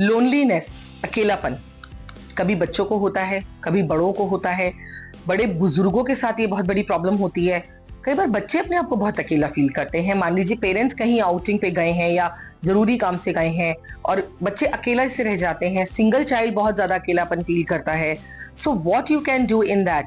Loneliness, अकेलापन कभी बच्चों को होता है, कभी बड़ों को होता है। बड़े बुजुर्गों के साथ ये बहुत बड़ी प्रॉब्लम होती है। कई बार बच्चे अपने आप को बहुत अकेला फील करते हैं। मान लीजिए पेरेंट्स कहीं आउटिंग पे गए हैं या जरूरी काम से गए हैं और बच्चे अकेला से रह जाते हैं। सिंगल चाइल्ड बहुत ज्यादा अकेलापन फील करता है। So what you can do in that,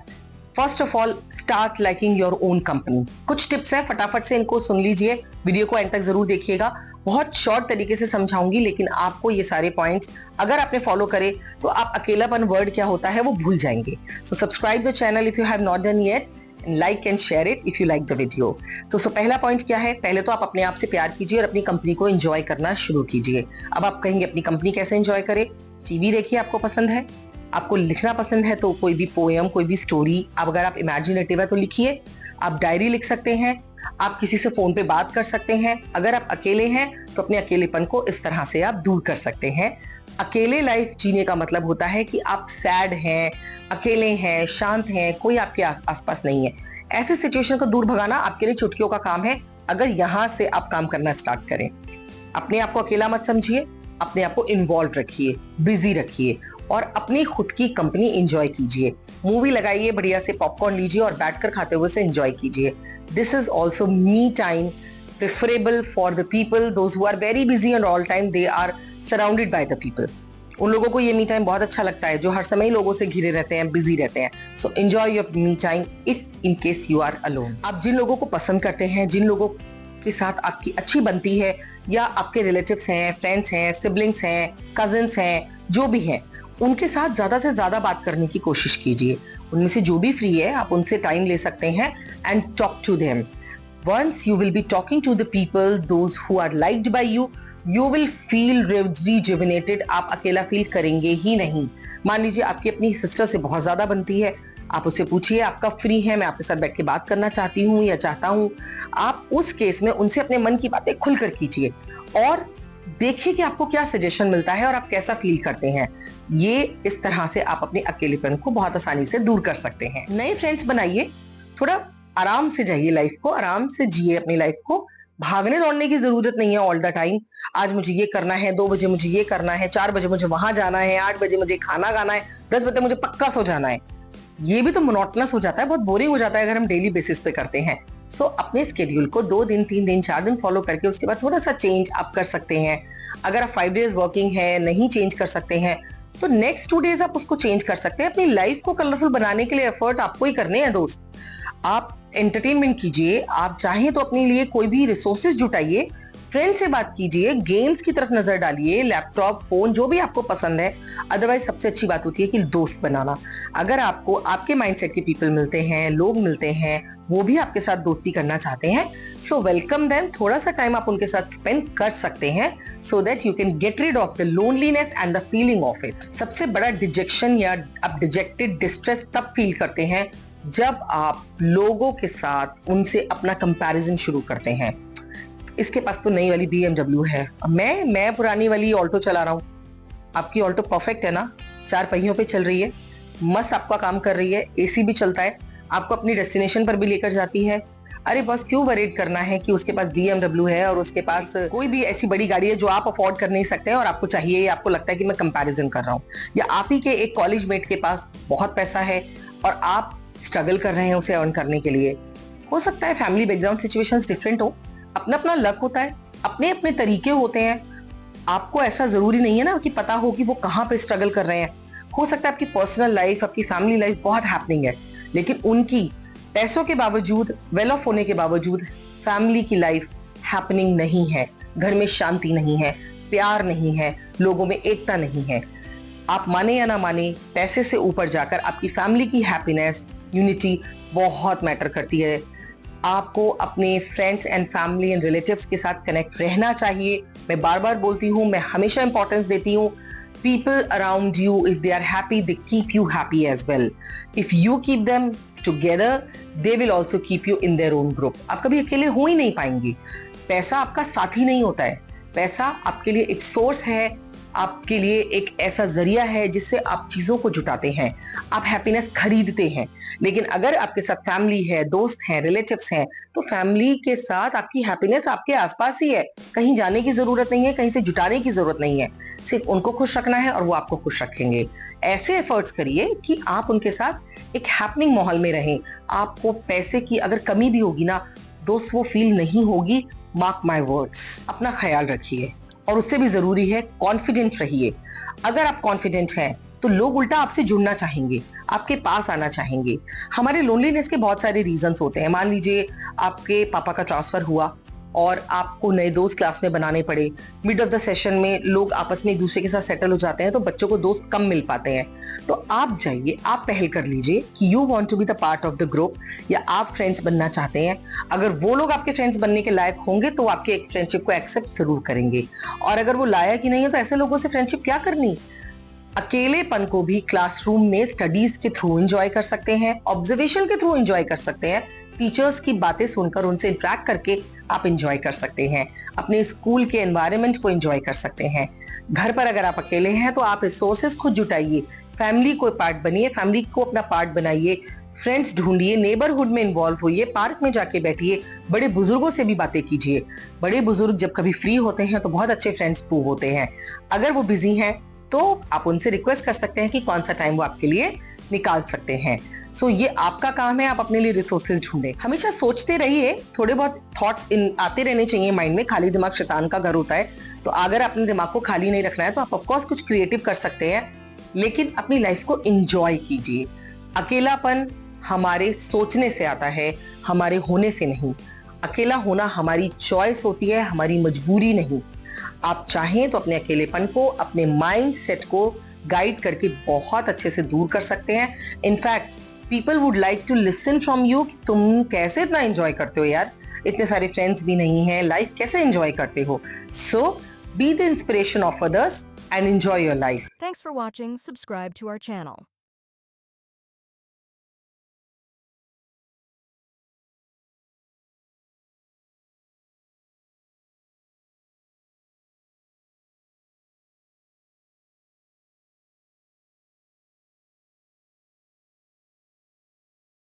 first of all start liking your own company. कुछ टिप्स हैं, फटाफट से इनको सुन लीजिए। वीडियो को एंड तक जरूर देखिएगा। बहुत शॉर्ट तरीके से समझाऊंगी, लेकिन आपको ये सारे पॉइंट्स अगर आपने फॉलो करे तो आप अकेलापन वर्ड क्या होता है वो भूल जाएंगे। So subscribe the channel if you have not done yet and like and share it if you like the video. तो पहला पॉइंट क्या है? पहले तो आप अपने आप से प्यार कीजिए और अपनी कंपनी को एंजॉय करना शुरू कीजिए। अब आप कहेंगे अपनी कंपनी कैसे एंजॉय करें? टीवी देखिए, आपको पसंद है, आपको लिखना पसंद है तो कोई भी पोएम, कोई भी स्टोरी, अब अगर आप इमेजिनेटिव है तो लिखिए। आप डायरी लिख सकते हैं, आप किसी से फोन पे बात कर सकते हैं। अगर आप अकेले हैं तो अपने अकेलेपन को इस तरह से आप दूर कर सकते हैं। अकेले लाइफ जीने का मतलब होता है कि आप सैड हैं, अकेले हैं, शांत हैं, कोई आपके आसपास नहीं है। ऐसे सिचुएशन को दूर भगाना आपके लिए चुटकियों का काम है, अगर यहां से आप काम करना स्टार्ट करें। अपने आप को अकेला मत समझिए, अपने आप को इन्वॉल्व रखिए, बिजी रखिए और अपनी खुद की कंपनी एंजॉय कीजिए। मूवी लगाइए, बढ़िया से पॉपकॉर्न लीजिए और बैठकर खाते हुए से एंजॉय कीजिए। This is also me time, preferable for the people those who are very busy and all time they are surrounded by the people. उन लोगों को ये मी टाइम बहुत अच्छा लगता है जो हर समय लोगों से घिरे रहते हैं, बिजी रहते हैं। So enjoy your me time if in case you are alone. आप जिन लोगों को पसंद करते हैं, जिन लोगों के साथ आपकी अच्छी बनती है, या आपके रिलेटिव्स हैं, फ्रेंड्स हैं, सिबलिंग्स हैं, कजिन्स हैं, जो भी हैं, उनके साथ ज्यादा से ज्यादा बात करने की कोशिश कीजिए। उनमें से जो भी फ्री है आप उनसे टाइम ले सकते हैं and talk to them. Once you will be talking to the people those who are liked by you, you will feel rejuvenated. आप अकेला फील करेंगे ही नहीं। मान लीजिए आपकी अपनी सिस्टर से बहुत ज्यादा बनती है, आप उससे पूछिए आप कब फ्री हैं, मैं आपके साथ बैठ के बात करना चाहती हूँ या चाहता हूँ। आप उस केस में उनसे अपने मन की बातें खुलकर कीजिए और देखिए कि आपको क्या सजेशन मिलता है और आप कैसा फील करते हैं। ये इस तरह से आप अपने अकेलेपन को बहुत आसानी से दूर कर सकते हैं। नए फ्रेंड्स बनाइए, थोड़ा आराम से जाइए, लाइफ को आराम से जिए अपनी लाइफ को। भागने दौड़ने की जरूरत नहीं है ऑल द टाइम। आज मुझे ये करना है, 2 बजे मुझे ये करना है, 4 बजे मुझे वहां जाना है, 8 बजे मुझे खाना खाना है, 10 बजे मुझे पक्का सो जाना है। ये भी तो मोनोटोनस हो जाता है, बहुत बोरिंग हो जाता है अगर हम डेली बेसिस पे करते हैं। सो अपने स्केड्यूल को 2 दिन, 3 दिन, 4 दिन फॉलो करके उसके बाद थोड़ा सा चेंज आप कर सकते हैं। अगर आप 5 डेज वर्किंग है, नहीं चेंज कर सकते हैं तो नेक्स्ट 2 डेज आप उसको चेंज कर सकते हैं। अपनी लाइफ को कलरफुल बनाने के लिए एफर्ट आपको ही करने हैं दोस्त। आप एंटरटेनमेंट कीजिए, आप चाहें तो अपने लिए कोई भी रिसोर्सेज जुटाइए, फ्रेंड से बात कीजिए, गेम्स की तरफ नजर डालिए, लैपटॉप, फोन, जो भी आपको पसंद है। अदरवाइज सबसे अच्छी बात होती है कि दोस्त बनाना। अगर आपको आपके माइंडसेट के पीपल मिलते हैं, लोग मिलते हैं, वो भी आपके साथ दोस्ती करना चाहते हैं, सो वेलकम देम। थोड़ा सा टाइम आप उनके साथ स्पेंड कर सकते हैं so that you can get rid of the loneliness and the feeling of it. सबसे बड़ा डिजेक्शन या आप डिजेक्टेड, डिस्ट्रेस तब फील करते हैं जब आप लोगों के साथ उनसे अपना कंपैरिजन शुरू करते हैं। इसके पास तो नई वाली BMW है, मैं पुरानी वाली ऑल्टो चला रहा हूँ। आपकी ऑल्टो परफेक्ट है ना, 4 पहियों पे चल रही है, मस्त आपका काम कर रही है, AC भी चलता है, आपको अपनी डेस्टिनेशन पर भी लेकर जाती है। अरे बस क्यों वरीड करना है कि उसके पास BMW है और उसके पास कोई भी ऐसी बड़ी गाड़ी है जो आप अफोर्ड कर नहीं सकते हैं और आपको चाहिए, आपको लगता है कि मैं कंपैरिजन कर रहा हूँ। या आप ही के एक कॉलेज मेट के पास बहुत पैसा है और आप स्ट्रगल कर रहे हैं उसे अर्न करने के लिए। हो सकता है फैमिली बैकग्राउंड सिचुएशंस डिफरेंट हो, अपना अपना लक होता है, अपने अपने तरीके होते हैं। आपको ऐसा जरूरी नहीं है ना कि पता हो कि वो कहाँ पे स्ट्रगल कर रहे हैं। हो सकता है आपकी पर्सनल लाइफ, आपकी फैमिली लाइफ बहुत हैपनिंग है, लेकिन उनकी पैसों के बावजूद, वेल ऑफ होने के बावजूद फैमिली की लाइफ हैपनिंग नहीं है। घर में शांति नहीं है, प्यार नहीं है, लोगों में एकता नहीं है। आप माने या ना माने, पैसे से ऊपर जाकर आपकी फैमिली की हैप्पीनेस, यूनिटी बहुत मैटर करती है। आपको अपने friends and family and relatives के साथ कनेक्ट रहना चाहिए। मैं बार बार बोलती हूँ, मैं हमेशा इंपॉर्टेंस देती हूँ। People around you, if they are happy, they keep you happy as well. If you keep them together, they will also keep you in their own group. आप कभी अकेले हो ही नहीं पाएंगे। पैसा आपका साथी नहीं होता है, पैसा आपके लिए एक सोर्स है, आपके लिए एक ऐसा जरिया है जिससे आप चीजों को जुटाते हैं, आप हैप्पीनेस खरीदते हैं। लेकिन अगर आपके साथ फैमिली है, दोस्त हैं, रिलेटिव्स हैं, तो फैमिली के साथ आपकी हैप्पीनेस आपके आसपास ही है। कहीं जाने की जरूरत नहीं है, कहीं से जुटाने की जरूरत नहीं है। सिर्फ उनको खुश रखना है और वो आपको खुश रखेंगे। ऐसे एफर्ट्स करिए कि आप उनके साथ एक हैपनिंग माहौल में रहें। आपको पैसे की अगर कमी भी होगी ना, दोस्त वो फील नहीं होगी। Mark my words. अपना ख्याल रखिए और उससे भी जरूरी है कॉन्फिडेंट रहिए। अगर आप कॉन्फिडेंट हैं तो लोग उल्टा आपसे जुड़ना चाहेंगे, आपके पास आना चाहेंगे। हमारे लोनलीनेस के बहुत सारे रीजंस होते हैं। मान लीजिए आपके पापा का ट्रांसफर हुआ और आपको नए दोस्त क्लास में बनाने पड़े। मिड ऑफ द सेशन में लोग आपस में एक दूसरे के साथ सेटल हो जाते हैं, तो बच्चों को दोस्त कम मिल पाते हैं। तो आप जाइए, आप पहल कर लीजिए कि you want to be the part of the group, या आप फ्रेंड्स बनना चाहते हैं। अगर वो लोग आपके फ्रेंड्स बनने के लायक होंगे तो आपके फ्रेंडशिप को एक्सेप्ट जरूर करेंगे, और अगर वो लायक ही नहीं है तो ऐसे लोगों से फ्रेंडशिप क्या करनी। अकेलेपन को भी क्लासरूम में स्टडीज के थ्रू एंजॉय कर सकते हैं, ऑब्जर्वेशन के थ्रू एंजॉय कर सकते हैं, टीचर्स की बातें सुनकर उनसे इंटरेक्ट करके आप एंजॉय कर सकते हैं, अपने स्कूल के एनवायरनमेंट को एंजॉय कर सकते हैं। घर पर अगर आप अकेले हैं तो आप रिसोर्सेज खुद जुटाइए, फैमिली को पार्ट बनिए, फैमिली को अपना पार्ट बनाइए, फ्रेंड्स ढूंढिए, नेबरहुड में इन्वॉल्व होइए, पार्क में जाके बैठिए, बड़े बुजुर्गों से भी बातें कीजिए। बड़े बुजुर्ग जब कभी फ्री होते हैं तो बहुत अच्छे फ्रेंड्स प्रूव होते हैं। अगर वो बिजी हैं तो आप उनसे रिक्वेस्ट कर सकते हैं कि कौन सा टाइम वो आपके लिए निकाल सकते हैं। सो ये आपका काम है, आप अपने लिए रिसोर्सेज ढूंढें। हमेशा सोचते रहिए, थोड़े बहुत थॉट्स आते रहने चाहिए माइंड में। खाली दिमाग शैतान का घर होता है, तो अगर अपने दिमाग को खाली नहीं रखना है तो आप ऑफकोर्स कुछ क्रिएटिव कर सकते हैं, लेकिन अपनी लाइफ को एंजॉय कीजिए। अकेलापन हमारे सोचने से आता है, हमारे होने से नहीं। अकेला होना हमारी चॉइस होती है, हमारी मजबूरी नहीं। आप चाहें तो अपने अकेलेपन को, अपने माइंड सेट को गाइड करके बहुत अच्छे से दूर कर सकते हैं। In fact people would like to listen from you कि तुम कैसे इतना एंजॉय करते हो यार, इतने सारे फ्रेंड्स भी नहीं हैं, लाइफ कैसे एंजॉय करते हो। So be the inspiration of others and enjoy your life. Thanks for watching. Subscribe to our channel.